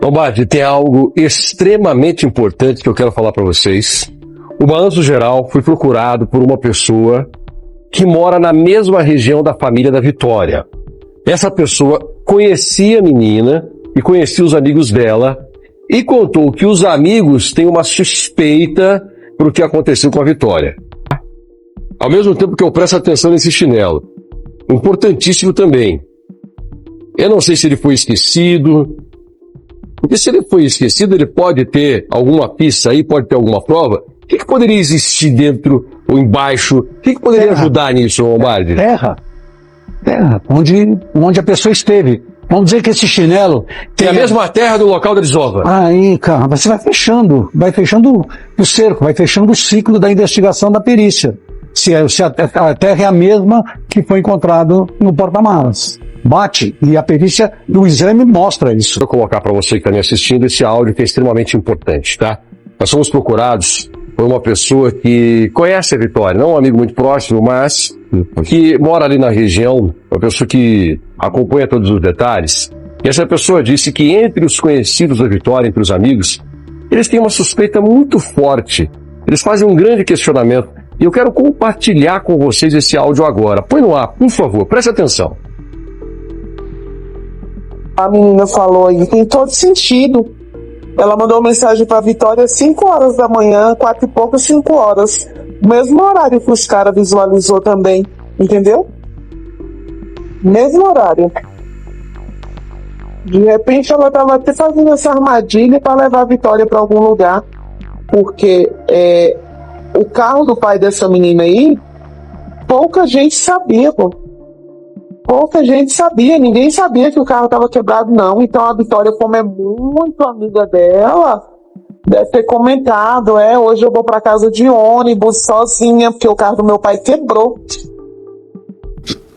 Lombardi, tem algo extremamente importante que eu quero falar para vocês. O Balanço Geral foi procurado por uma pessoa que mora na mesma região da família da Vitória. Essa pessoa conhecia a menina e conhecia os amigos dela e contou que os amigos têm uma suspeita por que aconteceu com a Vitória. Ao mesmo tempo que eu presto atenção nesse chinelo, importantíssimo também. Eu não sei se ele foi esquecido, porque se ele foi esquecido, ele pode ter alguma pista aí, pode ter alguma prova. O que poderia existir dentro ou embaixo? O que poderia ajudar nisso, Lombardi? Terra, onde a pessoa esteve. Vamos dizer que esse chinelo tem a mesma terra do local da desova. Aí, cara, você vai fechando o cerco, vai fechando o ciclo da investigação da perícia. Se a terra é a mesma que foi encontrado no porta-malas. Bate, e a perícia do exame mostra isso. Vou colocar para você que está me assistindo esse áudio que é extremamente importante, tá? Nós somos procurados por uma pessoa que conhece a Vitória, não um amigo muito próximo, mas que mora ali na região, uma pessoa que acompanha todos os detalhes. E essa pessoa disse que entre os conhecidos da Vitória, entre os amigos, eles têm uma suspeita muito forte. Eles fazem um grande questionamento. E eu quero compartilhar com vocês esse áudio agora. Põe no ar, por favor, preste atenção. A menina falou aí, tem todo sentido. Ela mandou uma mensagem pra Vitória às 5 horas da manhã, 4 e pouco, 5 horas. O mesmo horário que os caras visualizou também, entendeu? Mesmo horário. De repente ela tava até fazendo essa armadilha para levar a Vitória para algum lugar. Porque o carro do pai dessa menina aí, pouca gente sabia, pô. Pouca gente sabia, ninguém sabia que o carro estava quebrado, não. Então a Vitória, como é muito amiga dela, deve ter comentado, hoje eu vou para casa de ônibus sozinha, porque o carro do meu pai quebrou.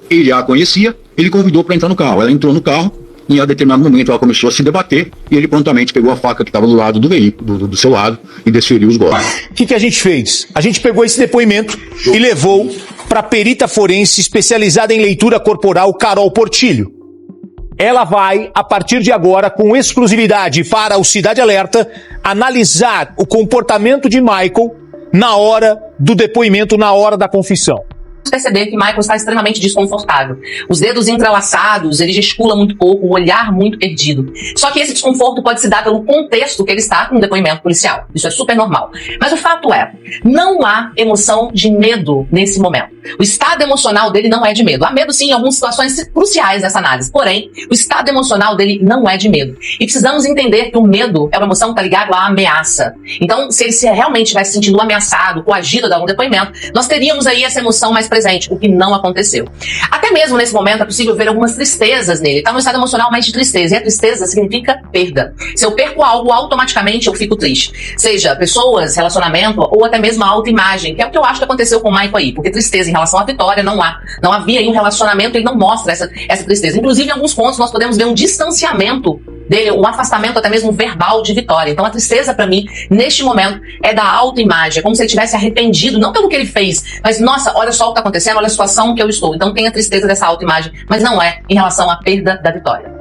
Ele a conhecia, ele convidou para entrar no carro. Ela entrou no carro e a determinado momento ela começou a se debater e ele prontamente pegou a faca que estava do lado do veículo, do seu lado, e desferiu os golpes. O que a gente fez? A gente pegou esse depoimento e levou para a perita forense especializada em leitura corporal, Carol Portilho. Ela vai, a partir de agora, com exclusividade para o Cidade Alerta, analisar o comportamento de Michael na hora do depoimento, na hora da confissão. Perceber que Michael está extremamente desconfortável. Os dedos entrelaçados, ele gesticula muito pouco, o olhar muito perdido. Só que esse desconforto pode se dar pelo contexto que ele está com o depoimento policial. Isso é super normal. Mas o fato é, não há emoção de medo nesse momento. O estado emocional dele não é de medo. Há medo sim em algumas situações cruciais nessa análise. Porém, o estado emocional dele não é de medo. E precisamos entender que o medo é uma emoção que está ligada à ameaça. Então, se ele realmente estivesse se sentindo ameaçado, coagido a dar um depoimento, nós teríamos aí essa emoção mais presente, o que não aconteceu. Até mesmo nesse momento é possível ver algumas tristezas nele. Está no estado emocional mais de tristeza. E a tristeza significa perda. Se eu perco algo, automaticamente eu fico triste. Seja pessoas, relacionamento ou até mesmo a autoimagem, que é o que eu acho que aconteceu com o Michael aí. Porque tristeza em relação à Vitória não há. Não havia aí um relacionamento, ele não mostra essa tristeza. Inclusive, em alguns pontos nós podemos ver um distanciamento dele, um afastamento até mesmo verbal de Vitória. Então a tristeza para mim, neste momento, é da autoimagem. É como se ele tivesse arrependido, não pelo que ele fez, mas nossa, olha só o que está acontecendo, olha a situação que eu estou. Então tem a tristeza dessa autoimagem, mas não é em relação à perda da Vitória.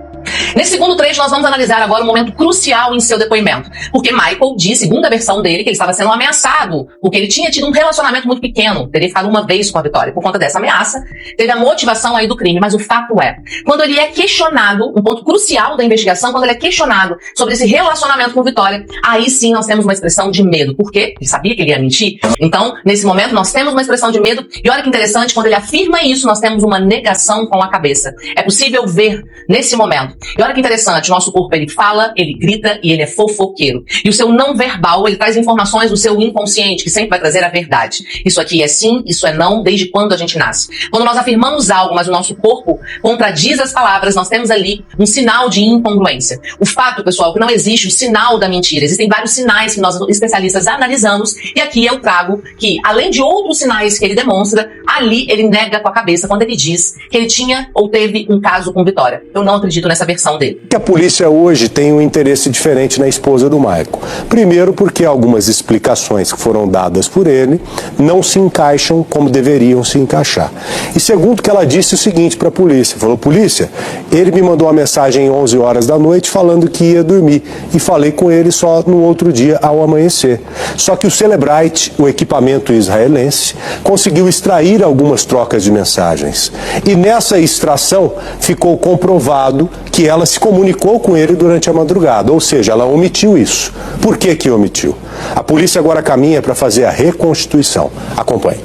Nesse segundo trecho, nós vamos analisar agora um momento crucial em seu depoimento. Porque Michael diz, segundo a versão dele, que ele estava sendo ameaçado, porque ele tinha tido um relacionamento muito pequeno, teria ficado uma vez com a Vitória. Por conta dessa ameaça, teve a motivação aí do crime. Mas o fato é, quando ele é questionado, um ponto crucial da investigação, quando ele é questionado sobre esse relacionamento com Vitória, aí sim nós temos uma expressão de medo. Por quê? Ele sabia que ele ia mentir. Então, nesse momento, nós temos uma expressão de medo. E olha que interessante, quando ele afirma isso, nós temos uma negação com a cabeça. É possível ver nesse momento. E olha que interessante, o nosso corpo ele fala, ele grita e ele é fofoqueiro. E o seu não verbal, ele traz informações do seu inconsciente, que sempre vai trazer a verdade. Isso aqui é sim, isso é não, desde quando a gente nasce. Quando nós afirmamos algo, mas o nosso corpo contradiz as palavras, nós temos ali um sinal de incongruência. O fato, pessoal, é que não existe o sinal da mentira. Existem vários sinais que nós especialistas analisamos, e aqui eu trago que, além de outros sinais que ele demonstra, ali ele nega com a cabeça quando ele diz que ele tinha ou teve um caso com Vitória. Eu não acredito nessa verdade. versão dele. Que a polícia hoje tem um interesse diferente na esposa do Maicon. Primeiro porque algumas explicações que foram dadas por ele não se encaixam como deveriam se encaixar. E segundo que ela disse o seguinte para a polícia, falou: polícia, ele me mandou uma mensagem 11 horas da noite falando que ia dormir e falei com ele só no outro dia ao amanhecer. Só que o Cellebrite, o equipamento israelense, conseguiu extrair algumas trocas de mensagens. E nessa extração ficou comprovado que ela se comunicou com ele durante a madrugada, ou seja, ela omitiu isso. Por que que omitiu? A polícia agora caminha para fazer a reconstituição. Acompanhe.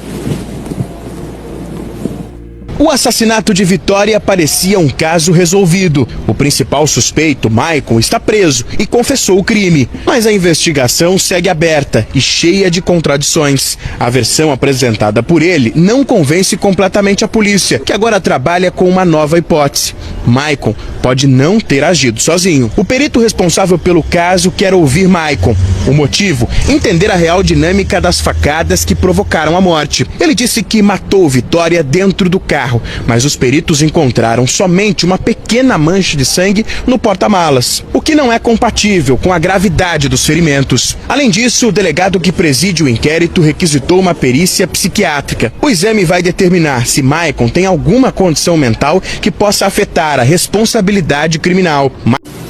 O assassinato de Vitória parecia um caso resolvido. O principal suspeito, Maicon, está preso e confessou o crime. Mas a investigação segue aberta e cheia de contradições. A versão apresentada por ele não convence completamente a polícia, que agora trabalha com uma nova hipótese. Maicon pode não ter agido sozinho. O perito responsável pelo caso quer ouvir Maicon. O motivo? Entender a real dinâmica das facadas que provocaram a morte. Ele disse que matou Vitória dentro do carro, mas os peritos encontraram somente uma pequena mancha de sangue no porta-malas, o que não é compatível com a gravidade dos ferimentos. Além disso, o delegado que preside o inquérito requisitou uma perícia psiquiátrica. O exame vai determinar se Maicon tem alguma condição mental que possa afetar a responsabilidade criminal.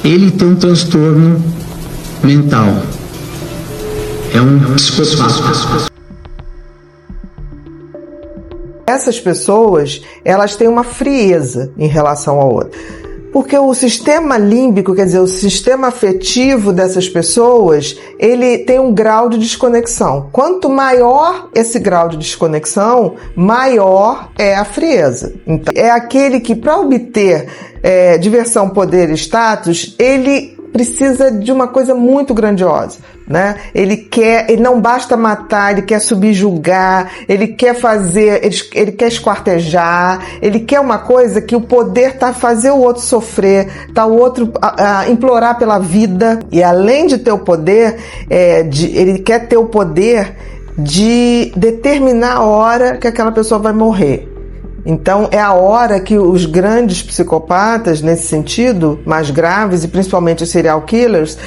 Ele tem um transtorno mental. É um psicopata. Essas pessoas, elas têm uma frieza em relação ao outro. Porque o sistema límbico, quer dizer, o sistema afetivo dessas pessoas, ele tem um grau de desconexão. Quanto maior esse grau de desconexão, maior é a frieza. Então, é aquele que, para obter diversão, poder e status, ele precisa de uma coisa muito grandiosa, né? Ele não basta matar, ele quer subjugar, ele quer ele quer esquartejar, ele quer uma coisa que o poder tá a fazer o outro sofrer, tá o outro a implorar pela vida, e além de ter o poder, ele quer ter o poder de determinar a hora que aquela pessoa vai morrer. Então é a hora que os grandes psicopatas, nesse sentido, mais graves, e principalmente os serial killers,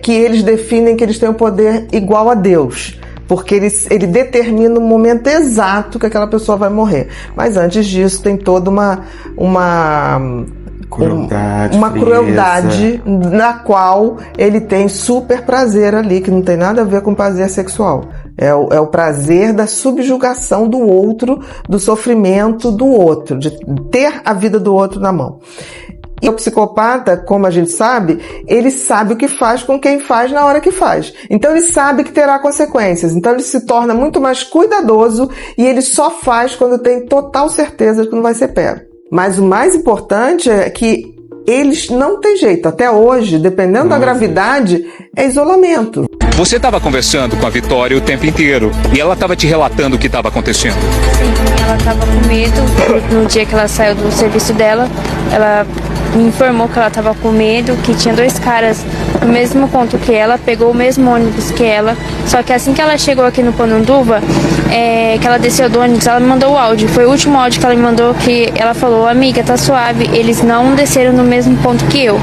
que eles definem que eles têm um poder igual a Deus, porque ele determina o momento exato que aquela pessoa vai morrer. Mas antes disso tem toda uma crueldade na qual ele tem super prazer ali, que não tem nada a ver com prazer sexual. É o prazer da subjugação do outro, do sofrimento do outro, de ter a vida do outro na mão. E o psicopata, como a gente sabe, ele sabe o que faz com quem faz na hora que faz. Então ele sabe que terá consequências. Então ele se torna muito mais cuidadoso e ele só faz quando tem total certeza de que não vai ser pego. Mas o mais importante é que eles não têm jeito. Até hoje, dependendo da gravidade, é isolamento. Você estava conversando com a Vitória o tempo inteiro e ela estava te relatando o que estava acontecendo? Sim, ela estava com medo. No dia que ela saiu do serviço dela, ela me informou que ela estava com medo, que tinha 2 caras no mesmo ponto que ela, pegou o mesmo ônibus que ela. Só que assim que ela chegou aqui no Ponunduva, que ela desceu do ônibus, ela me mandou o áudio. Foi o último áudio que ela me mandou, que ela falou: amiga, tá suave, eles não desceram no mesmo ponto que eu.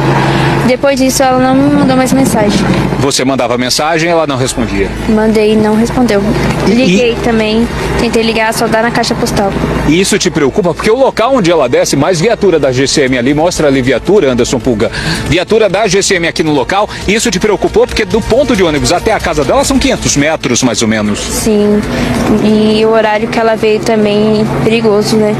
Depois disso, ela não me mandou mais mensagem. Você mandava mensagem e ela não respondia? Mandei e não respondeu. Liguei também, tentei ligar, só dá na caixa postal. E isso te preocupa? Porque o local onde ela desce, mais viatura da GCM ali, mostra ali viatura, Anderson Pulga, viatura da GCM aqui no local, e isso te preocupou? Porque do ponto de ônibus até a casa dela são 500 metros, mais ou menos. Sim, e o horário que ela veio também perigoso, né?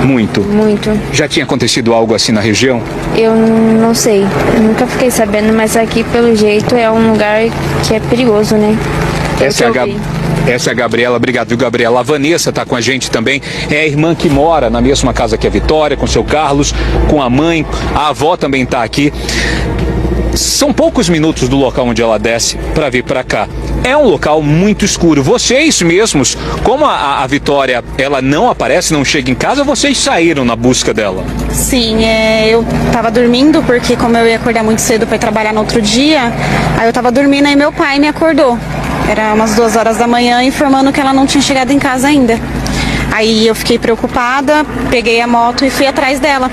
Muito? Muito. Já tinha acontecido algo assim na região? Eu não sei, eu nunca fiquei sabendo, mas aqui pelo jeito é um lugar que é perigoso, né? Essa é a Gabriela, obrigado, viu, Gabriela? A Vanessa está com a gente também, é a irmã que mora na mesma casa que a Vitória, com o seu Carlos, com a mãe, a avó também está aqui. São poucos minutos do local onde ela desce para vir para cá. É um local muito escuro. Vocês mesmos, como a Vitória, ela não aparece, não chega em casa, vocês saíram na busca dela? Sim, eu tava dormindo, porque como eu ia acordar muito cedo para ir trabalhar no outro dia, aí eu tava dormindo, aí meu pai me acordou. Era umas 2 horas da manhã, informando que ela não tinha chegado em casa ainda. Aí eu fiquei preocupada, peguei a moto e fui atrás dela,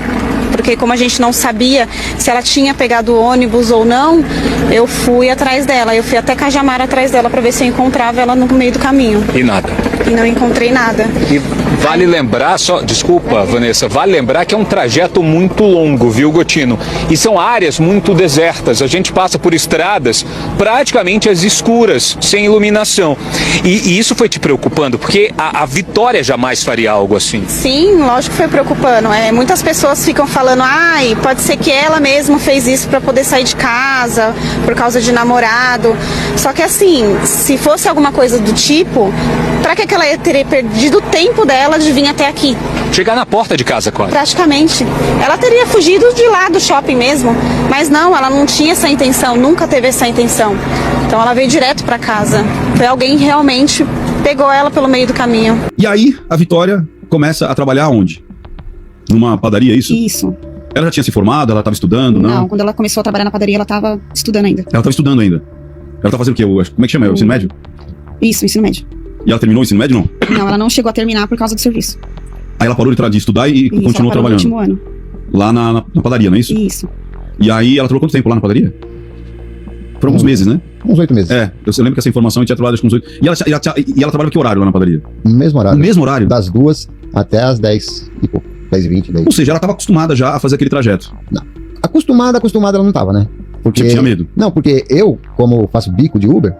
porque porque como a gente não sabia se ela tinha pegado o ônibus ou não, eu fui atrás dela. Eu fui até Cajamar atrás dela para ver se eu encontrava ela no meio do caminho. E nada. E não encontrei nada. E vale lembrar, desculpa, Vanessa, vale lembrar que é um trajeto muito longo, viu, Gotino? E são áreas muito desertas. A gente passa por estradas praticamente às escuras, sem iluminação. E isso foi te preocupando? Porque a Vitória jamais faria algo assim. Sim, lógico que foi preocupando. Muitas pessoas ficam falando, pode ser que ela mesma fez isso para poder sair de casa, por causa de namorado. Só que assim, se fosse alguma coisa do tipo, pra que ela ia ter perdido o tempo dela de vir até aqui? Chegar na porta de casa, quase. Praticamente. Ela teria fugido de lá do shopping mesmo, mas não, ela não tinha essa intenção, nunca teve essa intenção. Então ela veio direto pra casa. Foi alguém que realmente pegou ela pelo meio do caminho. E aí, a Vitória começa a trabalhar onde? Numa padaria, é isso? Isso. Ela já tinha se formado, ela estava estudando, não? Não, quando ela começou a trabalhar na padaria, ela estava estudando ainda. Ela estava estudando ainda. Ela estava fazendo o quê? Como é que chama? O ensino médio? Isso, ensino médio. E ela terminou o ensino médio, não? Não, ela não chegou a terminar por causa do serviço. Aí ela parou de estudar e continuou trabalhando? No último ano. Lá na padaria, não é isso? Isso. E aí ela trabalhou quanto tempo lá na padaria? Foram alguns meses, né? Uns 8 meses. Eu lembro que essa informação eu tinha trabalhado com uns 8. E ela trabalhava que horário lá na padaria? No mesmo horário. No mesmo horário? Das 2 até as 10 e pouco. 10h20, 10. Ou seja, ela estava acostumada já a fazer aquele trajeto. Não. Acostumada ela não estava, né? Porque... Tipo, tinha medo? Não, porque eu, como faço bico de Uber,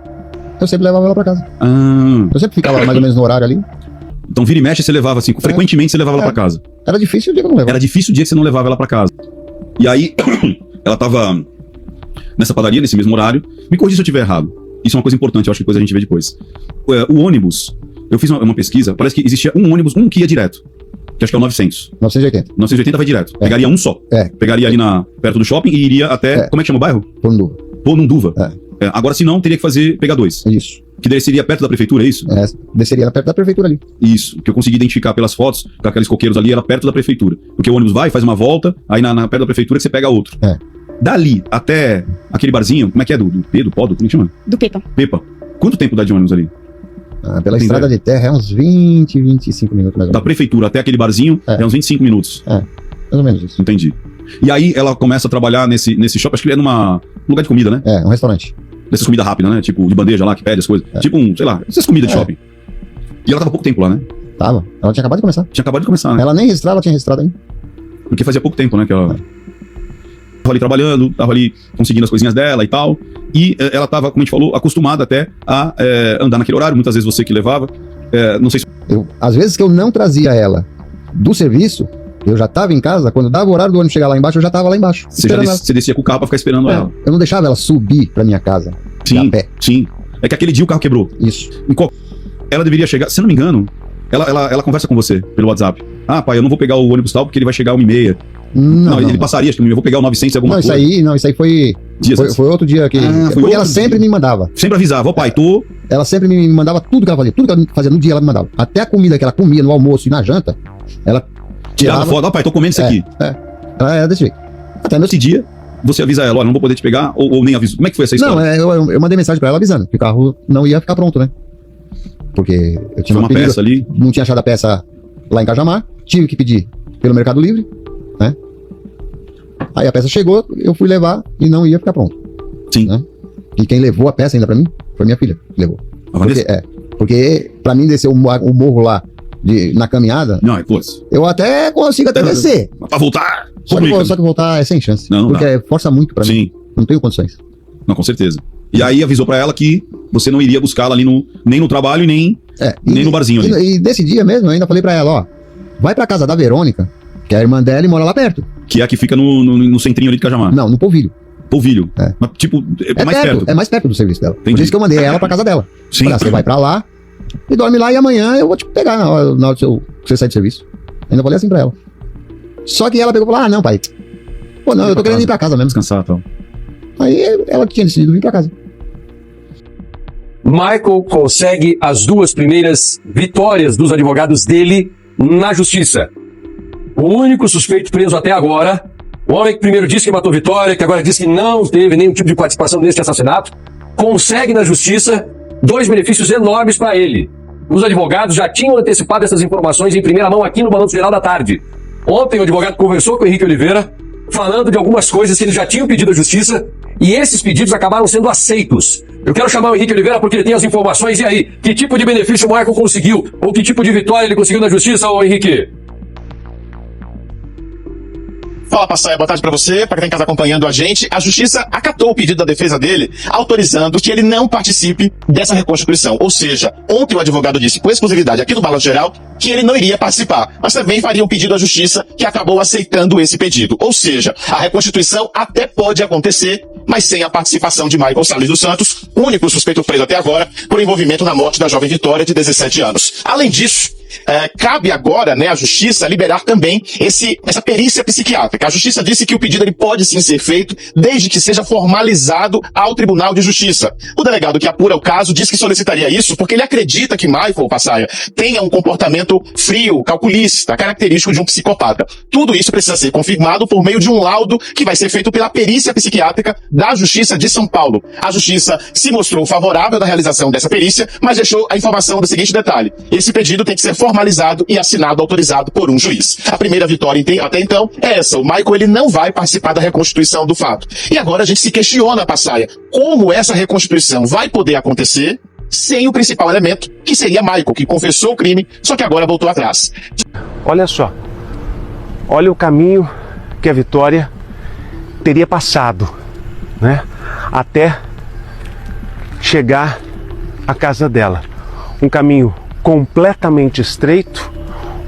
eu sempre levava ela pra casa. Eu sempre ficava mais ou menos no horário ali. Então vira e mexe, você levava assim, frequentemente você levava ela pra casa. Era difícil o dia que eu não levava. Era difícil o dia que você não levava ela pra casa. E aí, ela tava nessa padaria, nesse mesmo horário. Me corrija se eu estiver errado. Isso é uma coisa importante, eu acho que depois a gente vê depois. O ônibus, eu fiz uma pesquisa, parece que existia um ônibus, que ia direto. Que acho que é o 900. 980. 980 vai direto. Pegaria um só. Pegaria ali perto do shopping e iria até... Como é que chama o bairro? Ponunduva. Agora, se não, teria que pegar 2. Isso. Que desceria perto da prefeitura, é isso? Desceria perto da prefeitura ali. Isso, que eu consegui identificar pelas fotos, com aqueles coqueiros ali, era perto da prefeitura. Porque o ônibus vai, faz uma volta, aí perto da prefeitura que você pega outro. Dali até aquele barzinho, como é que é? Do Pó, como é que chama? Do Pepa. Pepa. Quanto tempo dá de ônibus ali? Pela estrada de terra é uns 20, 25 minutos mais ou menos. Da prefeitura até aquele barzinho é uns 25 minutos. Mais ou menos isso. Entendi. E aí ela começa a trabalhar nesse shopping, acho que ele é num lugar de comida, né? Um restaurante. Dessas comidas rápidas, né? Tipo, de bandeja lá, que pede as coisas. Tipo sei lá, essas comidas de shopping. E ela tava há pouco tempo lá, né? Tava. Ela tinha acabado de começar. Tinha acabado de começar, né? Ela nem registrava, ela tinha registrado ainda. Porque fazia pouco tempo, né? Que ela tava ali trabalhando, tava ali conseguindo as coisinhas dela e tal. E ela tava, como a gente falou, acostumada até a andar naquele horário. Muitas vezes você que levava. Não sei se... Às vezes que eu não trazia ela do serviço, eu já tava em casa, quando dava o horário do ônibus chegar lá embaixo, eu já tava lá embaixo. Você descia com o carro pra ficar esperando ela. Eu não deixava ela subir pra minha casa. Sim, a pé. Sim. É que aquele dia o carro quebrou. Isso. Ela deveria chegar, se eu não me engano, ela conversa com você pelo WhatsApp. Pai, eu não vou pegar o ônibus tal porque ele vai chegar 1h30. Não, ele passaria, acho que eu vou pegar o 900 e alguma coisa. Isso aí foi outro dia que... porque ela sempre me mandava. Sempre avisava, pai, Ela sempre me mandava tudo que ela fazia. Tudo que ela fazia no dia ela me mandava. Até a comida que ela comia no almoço e na janta, ela tirava foto. Pai, tô comendo isso aqui. Ela era desse jeito. Até nesse dia, você avisa ela, olha, não vou poder te pegar, ou nem aviso. Como é que foi essa história? Não, eu mandei mensagem pra ela avisando que o carro não ia ficar pronto, né? Porque eu tinha uma peça ali. Não tinha achado a peça lá em Cajamar. Tive que pedir pelo Mercado Livre, né? Aí a peça chegou, eu fui levar e não ia ficar pronto. Sim. Né? E quem levou a peça ainda pra mim foi minha filha que levou. Porque pra mim descer o morro lá na caminhada, eu até consigo descer. Mas pra voltar, só que voltar é sem chance. Não porque força muito pra mim. Não tenho condições. Não, com certeza. E aí avisou pra ela que você não iria buscá-la ali nem no trabalho e nem no barzinho ali. E desse dia mesmo eu ainda falei pra ela, vai pra casa da Verônica, que é a irmã dela e mora lá perto. Que é a que fica no centrinho ali de Cajamar. Não, no Polvilho. Polvilho. Mas, tipo, é mais perto. É mais perto do serviço dela. Entendi. Por isso que eu mandei ela pra casa dela. Sim. Falei, você vai pra lá e dorme lá e amanhã eu vou te pegar na hora que você sair do serviço. Ainda falei assim pra ela. Só que ela pegou e falou, não, pai. Pô, não, eu tô querendo ir pra casa mesmo. Descansar, então. Aí ela tinha decidido vir pra casa. Michael consegue as 2 primeiras vitórias dos advogados dele na justiça. O único suspeito preso até agora, o homem que primeiro disse que matou Vitória, que agora disse que não teve nenhum tipo de participação neste assassinato, consegue na justiça 2 benefícios enormes para ele. Os advogados já tinham antecipado essas informações em primeira mão aqui no Balanço Geral da Tarde. Ontem o advogado conversou com o Henrique Oliveira falando de algumas coisas que eles já tinham pedido à justiça e esses pedidos acabaram sendo aceitos. Eu quero chamar o Henrique Oliveira porque ele tem as informações. E aí, que tipo de benefício o Michael conseguiu? Ou que tipo de vitória ele conseguiu na justiça, ô Henrique? Fala, Passaia, boa tarde pra você, pra quem tá em casa acompanhando a gente. A justiça acatou o pedido da defesa dele, autorizando que ele não participe dessa reconstituição. Ou seja, ontem o advogado disse com exclusividade aqui no Balanço Geral que ele não iria participar, mas também faria um pedido à justiça, que acabou aceitando esse pedido. Ou seja, a reconstituição até pode acontecer, mas sem a participação de Michael Salles dos Santos, único suspeito preso até agora por envolvimento na morte da jovem Vitória, de 17 anos. Além disso, cabe agora, né, à justiça liberar também essa perícia psiquiátrica. A justiça disse que o pedido ele pode sim ser feito desde que seja formalizado ao Tribunal de Justiça. O delegado que apura o caso diz que solicitaria isso porque ele acredita que Michael Passaia tenha um comportamento frio, calculista, característico de um psicopata. Tudo isso precisa ser confirmado por meio de um laudo que vai ser feito pela perícia psiquiátrica da Justiça de São Paulo. A justiça se mostrou favorável da realização dessa perícia, mas deixou a informação do seguinte detalhe: esse pedido tem que ser formalizado e assinado, autorizado por um juiz. A primeira vitória até então é essa: o Michael ele não vai participar da reconstituição do fato. E agora a gente se questiona, Passaia, como essa reconstituição vai poder acontecer sem o principal elemento, que seria Michael, que confessou o crime, só que agora voltou atrás. Olha só, olha o caminho que a Vitória teria passado, né, até chegar à casa dela. Um caminho completamente estreito,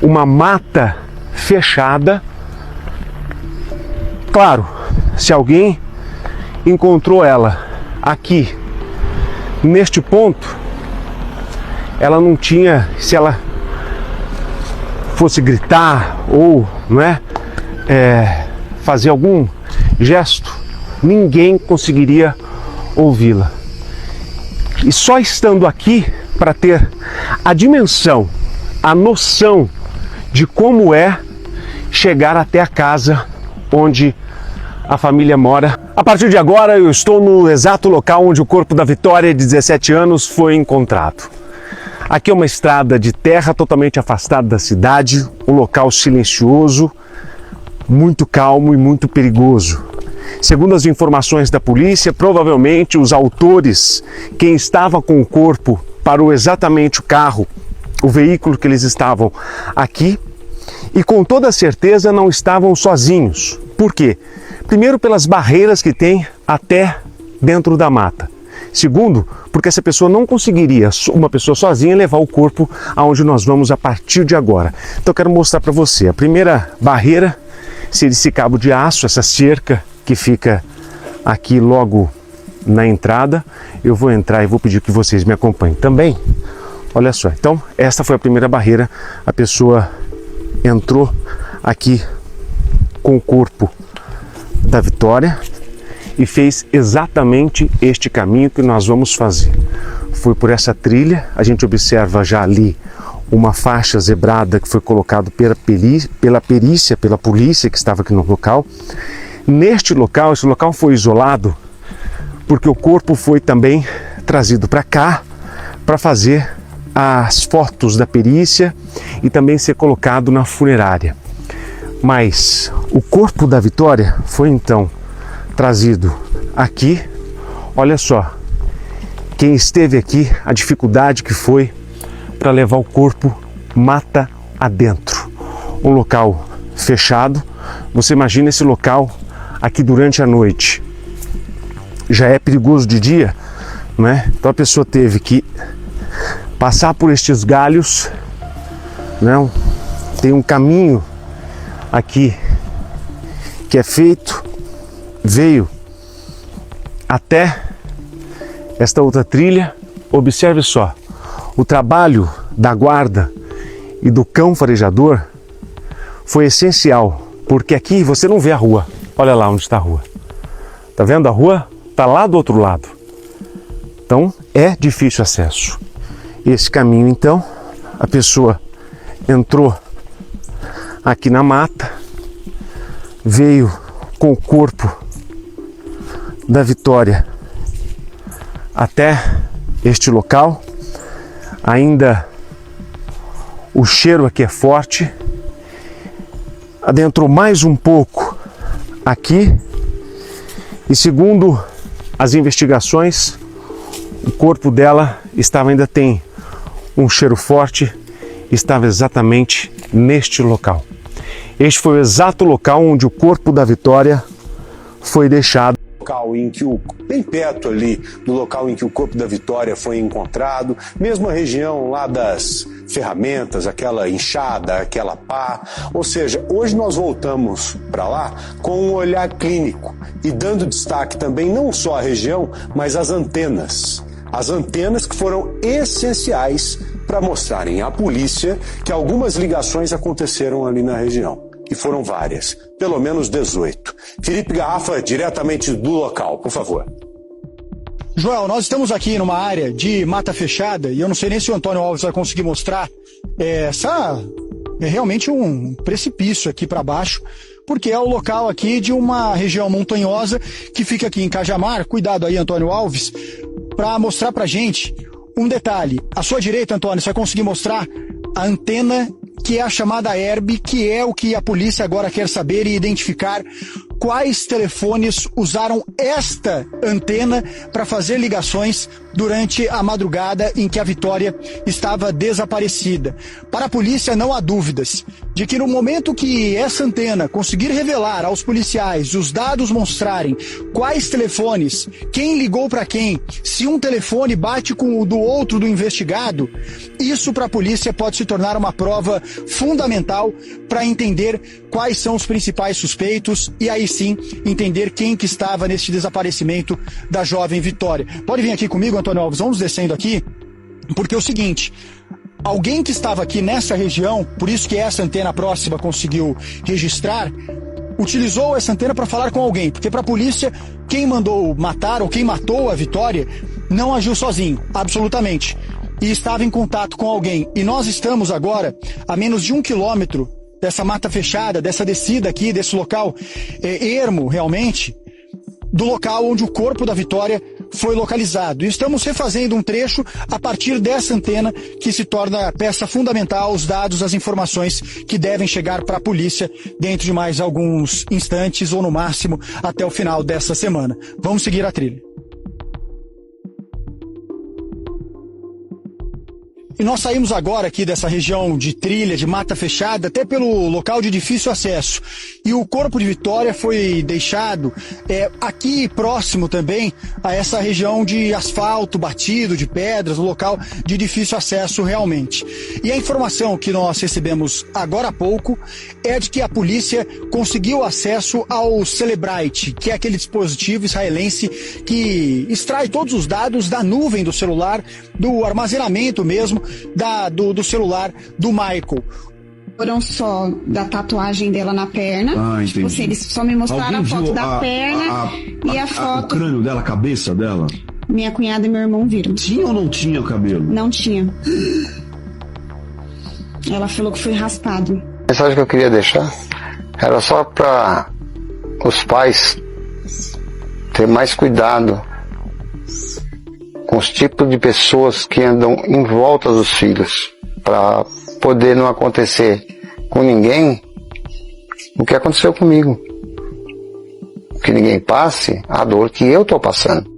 uma mata fechada. Claro, se alguém encontrou ela aqui, neste ponto, ela não tinha, se ela fosse gritar ou, não é, fazer algum gesto, ninguém conseguiria ouvi-la. E só estando aqui para ter a dimensão, a noção de como é chegar até a casa onde a família mora. A partir de agora eu estou no exato local onde o corpo da Vitória, de 17 anos, foi encontrado. Aqui é uma estrada de terra totalmente afastada da cidade, um local silencioso, muito calmo e muito perigoso. Segundo as informações da polícia, provavelmente os autores, quem estava com o corpo, parou exatamente o carro, o veículo que eles estavam aqui, e com toda certeza não estavam sozinhos. Por quê? Primeiro, pelas barreiras que tem até dentro da mata. Segundo, porque essa pessoa não conseguiria, uma pessoa sozinha, levar o corpo aonde nós vamos a partir de agora. Então eu quero mostrar para você. A primeira barreira seria esse cabo de aço, essa cerca que fica aqui logo na entrada. Eu vou entrar e vou pedir que vocês me acompanhem também. Olha só, então esta foi a primeira barreira. A pessoa entrou aqui com o corpo da Vitória e fez exatamente este caminho que nós vamos fazer. Foi por essa trilha, a gente observa já ali uma faixa zebrada que foi colocada pela perícia, pela polícia que estava aqui no local. Neste local, esse local foi isolado porque o corpo foi também trazido para cá para fazer as fotos da perícia e também ser colocado na funerária. Mas o corpo da Vitória foi então trazido aqui. Olha só, quem esteve aqui, a dificuldade que foi para levar o corpo mata adentro. Um local fechado. Você imagina esse local aqui durante a noite. Já é perigoso de dia, né? Então a pessoa teve que passar por estes galhos, né? Tem um caminho aqui que é feito, veio até esta outra trilha. Observe só, o trabalho da guarda e do cão farejador foi essencial, porque aqui você não vê a rua. Olha lá onde está a rua. Tá vendo a rua? Tá lá do outro lado. Então é difícil acesso. Esse caminho, então, a pessoa entrou aqui na mata, veio com o corpo da Vitória até este local. Ainda o cheiro aqui é forte. Adentrou mais um pouco aqui e, segundo as investigações, o corpo dela ainda tem um cheiro forte, estava exatamente neste local. Este foi o exato local onde o corpo da Vitória foi deixado. Local em que bem perto ali do local em que o corpo da Vitória foi encontrado, mesmo a região lá das ferramentas, aquela enxada, aquela pá. Ou seja, hoje nós voltamos para lá com um olhar clínico e dando destaque também não só à região, mas às antenas. As antenas que foram essenciais para mostrarem à polícia que algumas ligações aconteceram ali na região. E foram várias, pelo menos 18. Felipe Garrafa, diretamente do local, por favor. Joel, nós estamos aqui numa área de mata fechada e eu não sei nem se o Antônio Alves vai conseguir mostrar. É realmente um precipício aqui para baixo, porque é o local aqui de uma região montanhosa que fica aqui em Cajamar. Cuidado aí, Antônio Alves, para mostrar pra gente um detalhe. À sua direita, Antônio, você vai conseguir mostrar a antena que é a chamada Herb, que é o que a polícia agora quer saber e identificar quais telefones usaram esta antena para fazer ligações durante a madrugada em que a Vitória estava desaparecida. Para a polícia não há dúvidas de que no momento que essa antena conseguir revelar aos policiais, os dados mostrarem quais telefones, quem ligou para quem, se um telefone bate com o do outro do investigado, isso para a polícia pode se tornar uma prova fundamental para entender quais são os principais suspeitos e aí sim entender quem que estava neste desaparecimento da jovem Vitória. Pode vir aqui comigo, Antônio Alves, vamos descendo aqui, porque é o seguinte, alguém que estava aqui nessa região, por isso que essa antena próxima conseguiu registrar, utilizou essa antena para falar com alguém, porque para a polícia, quem mandou matar ou quem matou a Vitória não agiu sozinho, absolutamente, e estava em contato com alguém. E nós estamos agora a menos de 1 quilômetro dessa mata fechada, dessa descida aqui, desse local ermo realmente, do local onde o corpo da Vitória foi localizado. E estamos refazendo um trecho a partir dessa antena que se torna peça fundamental, os dados, as informações que devem chegar para a polícia dentro de mais alguns instantes ou no máximo até o final dessa semana. Vamos seguir a trilha. E nós saímos agora aqui dessa região de trilha, de mata fechada, até pelo local de difícil acesso. E o corpo de Vitória foi deixado aqui próximo também a essa região de asfalto batido, de pedras, um local de difícil acesso realmente. E a informação que nós recebemos agora há pouco é de que a polícia conseguiu acesso ao Celebrite, que é aquele dispositivo israelense que extrai todos os dados da nuvem do celular, do armazenamento mesmo, do celular do Michael. Foram só da tatuagem dela na perna. Ah, entendi. Eles só me mostraram a foto da perna e a foto. O crânio dela, a cabeça dela? Minha cunhada e meu irmão viram. Tinha ou não tinha o cabelo? Não tinha. Ela falou que foi raspado. A mensagem que eu queria deixar era só para os pais ter mais cuidado com os tipos de pessoas que andam em volta dos filhos, para poder não acontecer com ninguém o que aconteceu comigo. Que ninguém passe a dor que eu estou passando.